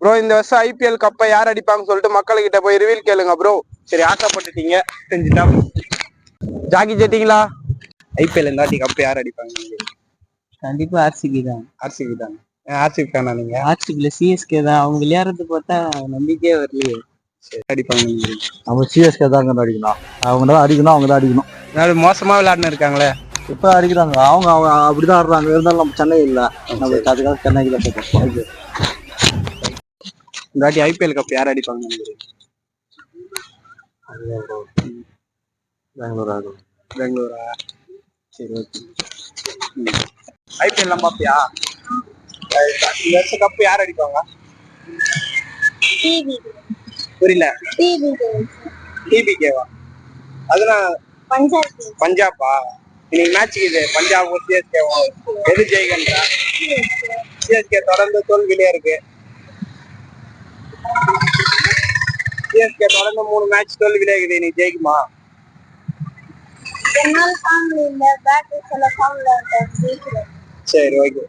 Bro இந்த வருஷம் IPL கப்பை யார் அடிப்பாங்கன்னு சொல்லிட்டு மக்கள்கிட்ட போய் ரிவீல் கேளுங்க ப்ரோ. சரி, ஆசைப்பட்டுட்டீங்க, செஞ்சுட்டா. ஜாக்கி ஜெட்டிங்களா, ஐபிஎல் இந்த வாட்டி கப்பை யார் அடிப்பாங்க? கண்டிப்பா ஆர்சிபி தான். ஆர்சிபி தான். ஆர்சிபி தானா நீங்க? ஆர்சிபில சிஎஸ்கே தான். அவங்க விளையாடுறது பார்த்தா நம்பிக்கையே வரலையே. அடிப்பாங்க. நம்ம சிஎஸ்கே தான் அடிக்கணும். அவங்க தான் அடிக்கணும், அவங்க தான் அடிக்கணும். அதாவது மோசமா விளையாடுன்னு இருக்காங்களே, இப்ப அடிக்கிறாங்க. அவங்க அப்படிதான் ஆடுறாங்க. இருந்தாலும் நம்ம சென்னை இல்ல, நம்ம அதுக்காக சென்னைக்கு போறோம். இந்த வாட்டி ஐபிஎல் கப் யார் அடிப்பாங்க? பெங்களூரா? சரி, ஓகே. ஐபிஎல் எல்லாம் பாப்பியா? இந்த வருஷம் கப் யார் அடிப்பாங்க? புரியல. டிபிகேவா? அதெல்லாம் பஞ்சாபா? இன்னைக்கு மேட்ச் இது பஞ்சாப் சிஎஸ்கேவா? எது ஜெயிக்கன்றா? சிஎஸ்கே தொடர்ந்து தோல்வியிலே இருக்கு. சிஎஸ்கே தொடர்ந்து 3 மேட்ச் தோல்வியிலே இருக்குது. இன்னைக்கு ஜெயிக்குமா? சரி, ஓகே.